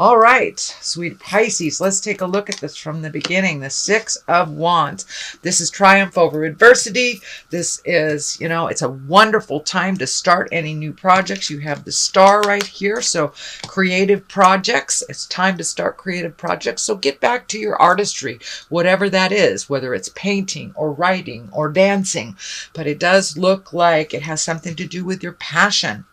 All right, sweet Pisces, let's take a look at this from the beginning. The Six of Wands. This is triumph over adversity. This is, it's a wonderful time to start any new projects. You have the star right here. So creative projects. It's time to start creative projects. So get back to your artistry, whatever that is, whether it's painting or writing or dancing. But it does look like it has something to do with your passion.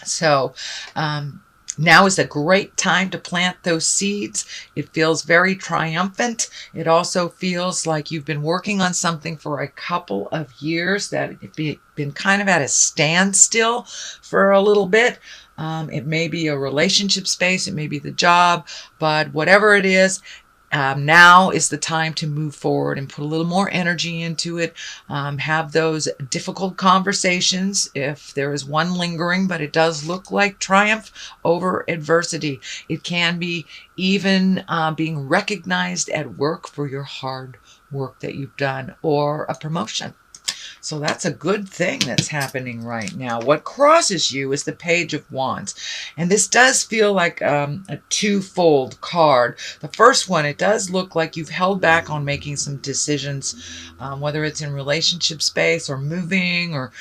So, now is a great time to plant those seeds. It feels very triumphant. It also feels like you've been working on something for a couple of years, that it's been kind of at a standstill for a little bit. It may be a relationship space, it may be the job, but whatever it is, now is the time to move forward and put a little more energy into it. Have those difficult conversations if there is one lingering, but it does look like triumph over adversity. It can be even being recognized at work for your hard work that you've done, or a promotion. So that's a good thing that's happening right now. What crosses you is the Page of Wands. And this does feel like a twofold card. The first one, it does look like you've held back on making some decisions, whether it's in relationship space or moving or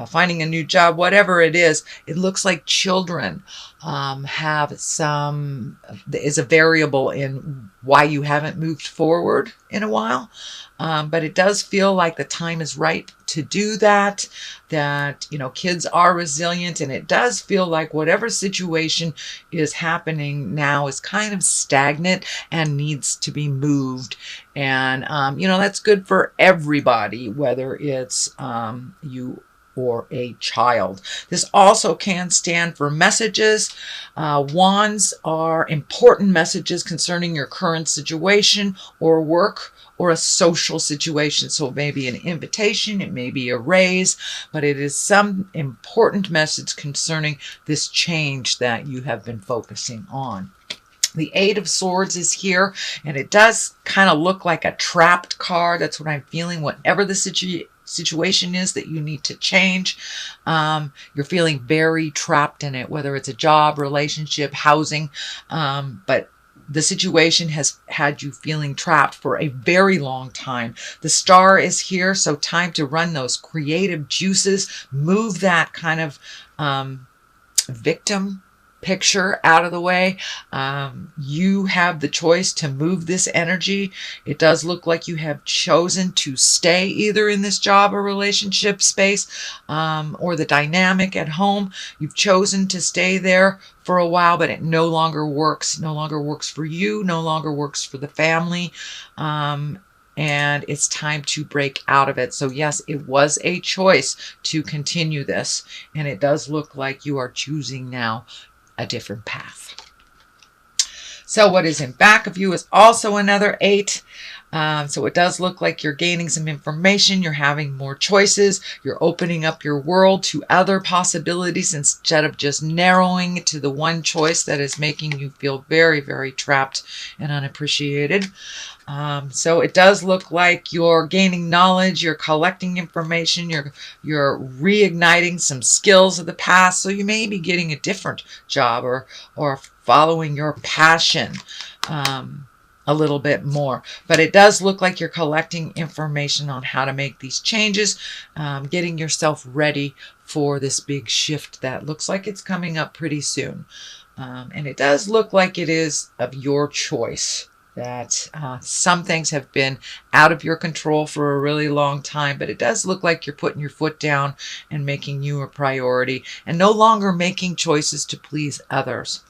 finding a new job, whatever it is. It looks like children is a variable in why you haven't moved forward in a while. But it does feel like the time is right to do that, kids are resilient, and it does feel like whatever situation is happening now is kind of stagnant and needs to be moved. And, that's good for everybody, whether it's you or a child. This also can stand for messages. Wands are important messages concerning your current situation or work or a social situation. So it may be an invitation, it may be a raise, but it is some important message concerning this change that you have been focusing on. The Eight of Swords is here, and it does kind of look like a trapped card. That's what I'm feeling. Whatever the situation is that you need to change, you're feeling very trapped in it, whether it's a job, relationship, housing, but the situation has had you feeling trapped for a very long time. The star is here, so time to run those creative juices, move that kind of victim picture out of the way. You have the choice to move this energy. It does look like you have chosen to stay either in this job or relationship space, or the dynamic at home. You've chosen to stay there for a while, but it no longer works. No longer works for you, no longer works for the family. And it's time to break out of it. So yes, it was a choice to continue this, and it does look like you are choosing now a different path. So what is in back of you is also another 8. So it does look like you're gaining some information. You're having more choices. You're opening up your world to other possibilities instead of just narrowing it to the one choice that is making you feel very, very trapped and unappreciated. So it does look like you're gaining knowledge, you're collecting information, you're reigniting some skills of the past. So you may be getting a different job or following your passion a little bit more. But it does look like you're collecting information on how to make these changes, getting yourself ready for this big shift that looks like it's coming up pretty soon. And it does look like it is of your choice. That some things have been out of your control for a really long time, but it does look like you're putting your foot down and making you a priority and no longer making choices to please others.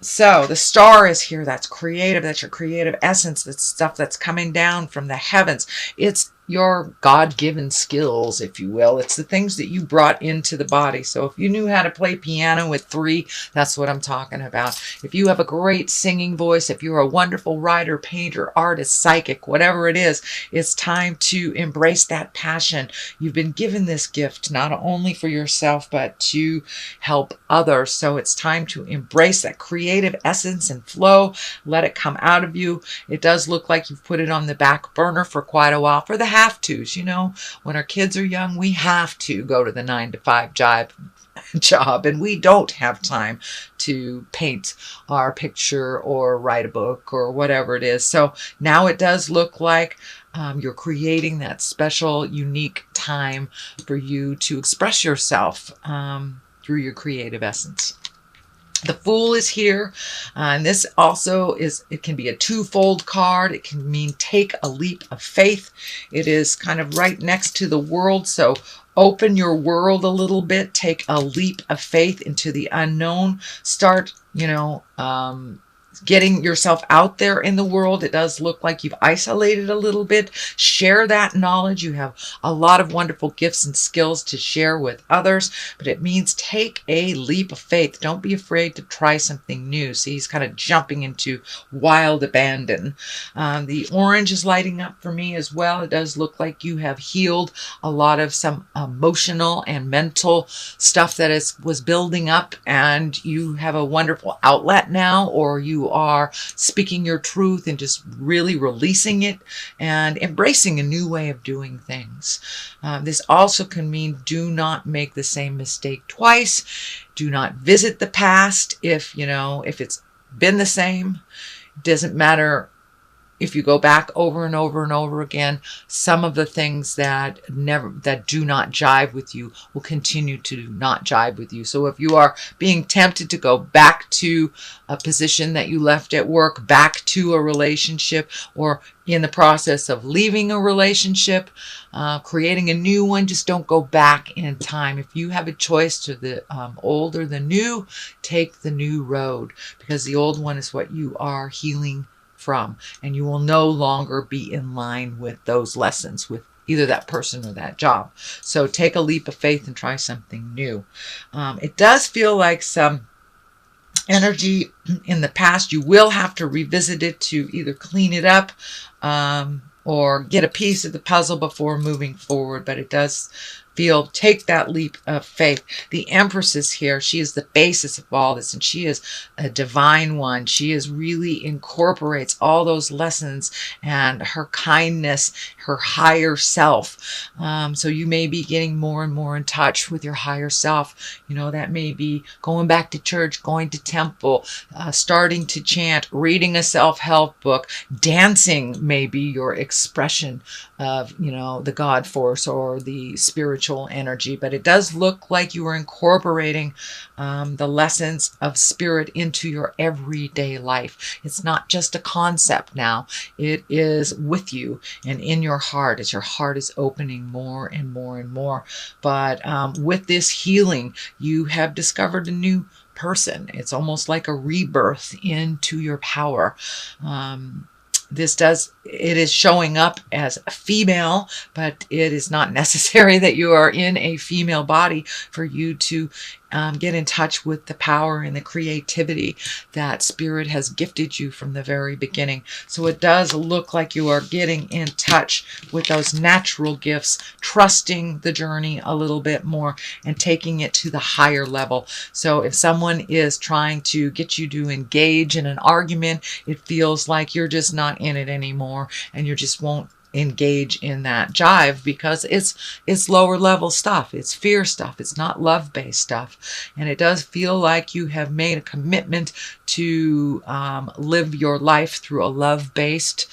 So the star is here. That's creative. That's your creative essence. That's stuff that's coming down from the heavens. It's your God-given skills, if you will. It's the things that you brought into the body. So if you knew how to play piano with 3, that's what I'm talking about. If you have a great singing voice, if you're a wonderful writer, painter, artist, psychic, whatever it is, it's time to embrace that passion. You've been given this gift not only for yourself, but to help others. So it's time to embrace that creative essence and flow. Let it come out of you. It does look like you've put it on the back burner for quite a while, for the have-tos. When our kids are young, we have to go to the 9-to-5 job job, and we don't have time to paint our picture or write a book or whatever it is. So now it does look like you're creating that special, unique time for you to express yourself through your creative essence. The Fool is here, and this also is, it can be a twofold card. It can mean take a leap of faith. It is kind of right next to the World, so open your world a little bit, take a leap of faith into the unknown, start, getting yourself out there in the world. It does look like you've isolated a little bit. Share that knowledge. You have a lot of wonderful gifts and skills to share with others, but it means take a leap of faith. Don't be afraid to try something new. See, he's kind of jumping into wild abandon. The orange is lighting up for me as well. It does look like you have healed a lot of some emotional and mental stuff that was building up, and you have a wonderful outlet now, or you are speaking your truth and just really releasing it and embracing a new way of doing things. This also can mean do not make the same mistake twice. Do not visit the past if it's been the same. It doesn't matter if you go back over and over and over again. Some of the things that do not jive with you will continue to not jive with you. So if you are being tempted to go back to a position that you left at work, back to a relationship, or in the process of leaving a relationship, creating a new one, just don't go back in time. If you have a choice to the old or the new, take the new road, because the old one is what you are healing from, and you will no longer be in line with those lessons with either that person or that job. So take a leap of faith and try something new. It does feel like some energy in the past. You will have to revisit it to either clean it up or get a piece of the puzzle before moving forward, but it does feel take that leap of faith. The Empress is here. She is the basis of all this, and she is a divine one. She really incorporates all those lessons and her kindness, her higher self. So you may be getting more and more in touch with your higher self. That may be going back to church, going to temple, starting to chant, reading a self-help book, dancing may be your expression of, the God force or the spiritual energy. But it does look like you are incorporating the lessons of spirit into your everyday life. It's not just a concept now. It is with you and in your heart as your heart is opening more and more and more. But with this healing, you have discovered a new person. It's almost like a rebirth into your power. It is showing up as a female, but it is not necessary that you are in a female body for you to get in touch with the power and the creativity that spirit has gifted you from the very beginning. So it does look like you are getting in touch with those natural gifts, trusting the journey a little bit more and taking it to the higher level. So if someone is trying to get you to engage in an argument, it feels like you're just not in it anymore, and you just won't engage in that jive because it's lower level stuff. It's fear stuff. It's not love-based stuff. And it does feel like you have made a commitment to live your life through a love-based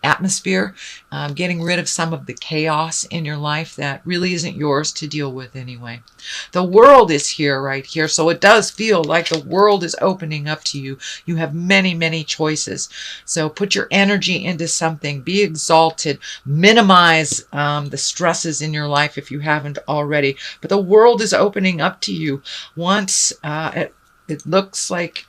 atmosphere, getting rid of some of the chaos in your life that really isn't yours to deal with anyway. The World is here, right here. So it does feel like the world is opening up to you. You have many, many choices. So put your energy into something. Be exalted. Minimize the stresses in your life if you haven't already. But the world is opening up to you. Once it looks like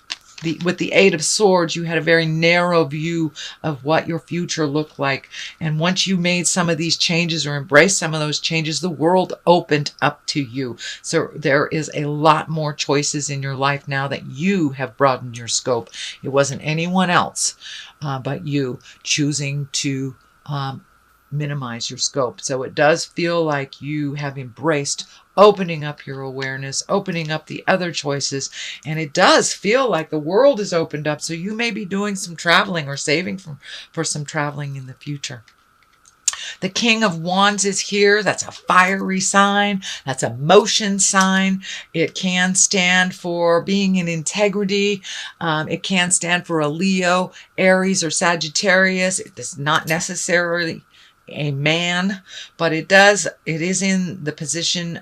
with the Eight of Swords, you had a very narrow view of what your future looked like. And once you made some of these changes or embraced some of those changes, the world opened up to you. So there is a lot more choices in your life now that you have broadened your scope. It wasn't anyone else but you choosing to minimize your scope. So it does feel like you have embraced opening up your awareness, opening up the other choices, and it does feel like the world is opened up. So you may be doing some traveling or saving for some traveling in the future. The King of Wands is here. That's a fiery sign. That's a motion sign. It can stand for being in integrity. It can stand for a Leo, Aries, or Sagittarius. It is not necessarily a man, but it is in the position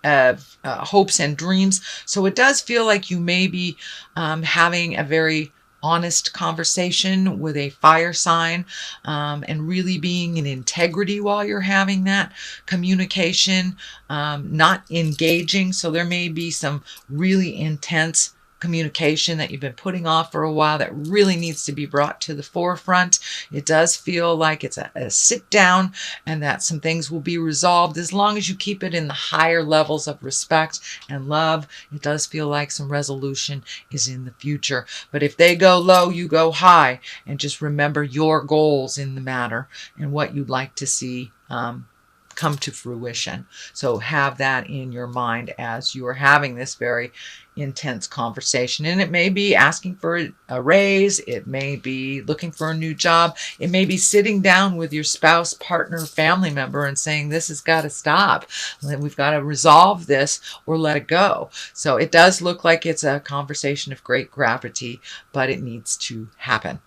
of hopes and dreams. So it does feel like you may be having a very honest conversation with a fire sign, and really being in integrity while you're having that communication, not engaging. So there may be some really intense communication that you've been putting off for a while that really needs to be brought to the forefront. It does feel like it's a sit down, and that some things will be resolved as long as you keep it in the higher levels of respect and love. It does feel like some resolution is in the future. But if they go low, you go high, and just remember your goals in the matter and what you'd like to see come to fruition. So have that in your mind as you are having this very intense conversation. And it may be asking for a raise. It may be looking for a new job. It may be sitting down with your spouse, partner, family member and saying, this has got to stop. We've got to resolve this or let it go. So it does look like it's a conversation of great gravity, but it needs to happen.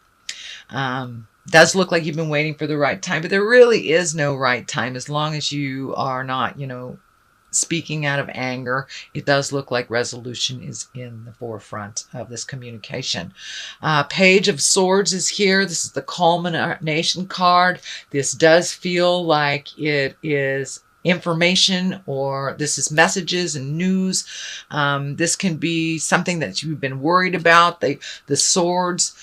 Does look like you've been waiting for the right time, but there really is no right time as long as you are not, speaking out of anger. It does look like resolution is in the forefront of this communication. Page of Swords is here. This is the culmination card. This does feel like it is information, or this is messages and news. This can be something that you've been worried about. The swords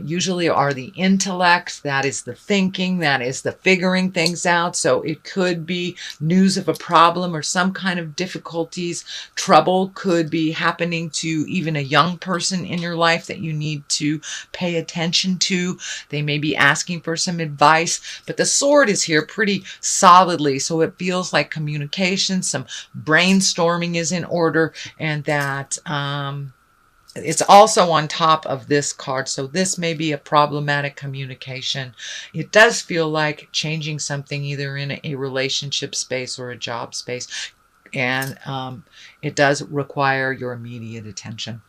usually are the intellect, that is the thinking, that is the figuring things out. So it could be news of a problem or some kind of difficulties. Trouble could be happening to even a young person in your life that you need to pay attention to. They may be asking for some advice, but the sword is here pretty solidly. So it feels like communication, some brainstorming is in order, and that it's also on top of this card. So this may be a problematic communication. It does feel like changing something either in a relationship space or a job space. And it does require your immediate attention.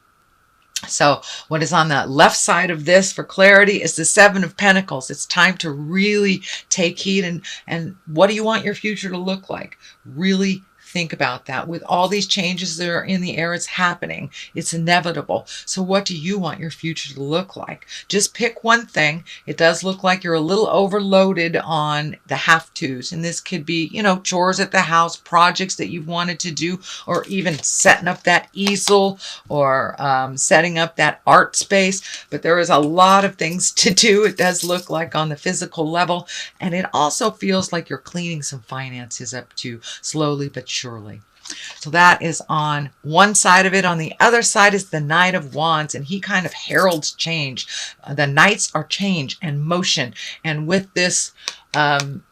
So what is on the left side of this for clarity is the Seven of Pentacles. It's time to really take heed. And what do you want your future to look like? Really think about that. With all these changes that are in the air, it's happening. It's inevitable. So what do you want your future to look like? Just pick one thing. It does look like you're a little overloaded on the have-tos. And this could be, chores at the house, projects that you've wanted to do, or even setting up that easel, or setting up that art space. But there is a lot of things to do. It does look like on the physical level. And it also feels like you're cleaning some finances up too, slowly but surely. So that is on one side of it. On the other side is the Knight of Wands, and he kind of heralds change. The Knights are change and motion. And with this,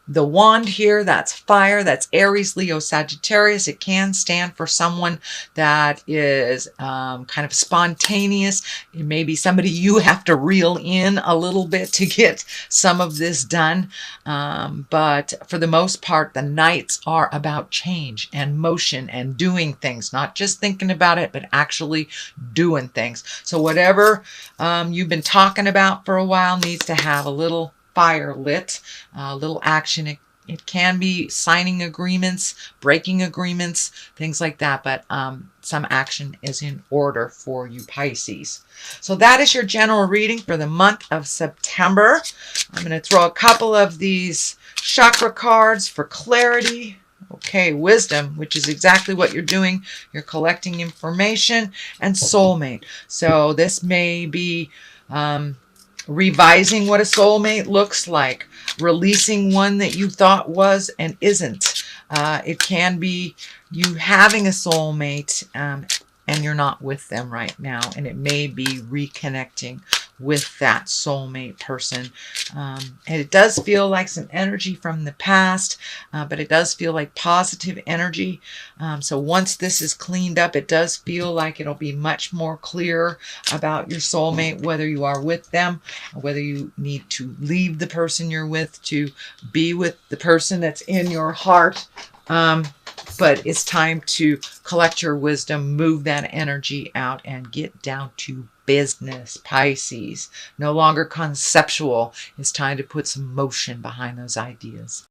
the wand here, that's fire, that's Aries, Leo, Sagittarius. It can stand for someone that is kind of spontaneous. It may be somebody you have to reel in a little bit to get some of this done. But for the most part, the Knights are about change and motion and doing things, not just thinking about it, but actually doing things. So whatever you've been talking about for a while needs to have a little fire lit, a little action. It can be signing agreements, breaking agreements, things like that. But some action is in order for you Pisces. So that is your general reading for the month of September. I'm going to throw a couple of these chakra cards for clarity. Okay, wisdom, which is exactly what you're doing. You're collecting information, and soulmate. So this may be revising what a soulmate looks like, releasing one that you thought was and isn't. It can be you having a soulmate and you're not with them right now, and it may be reconnecting with that soulmate person. And it does feel like some energy from the past, but it does feel like positive energy. So once this is cleaned up, it does feel like it'll be much more clear about your soulmate, whether you are with them, or whether you need to leave the person you're with to be with the person that's in your heart. But it's time to collect your wisdom, move that energy out, and get down to business, Pisces. No longer conceptual. It's time to put some motion behind those ideas.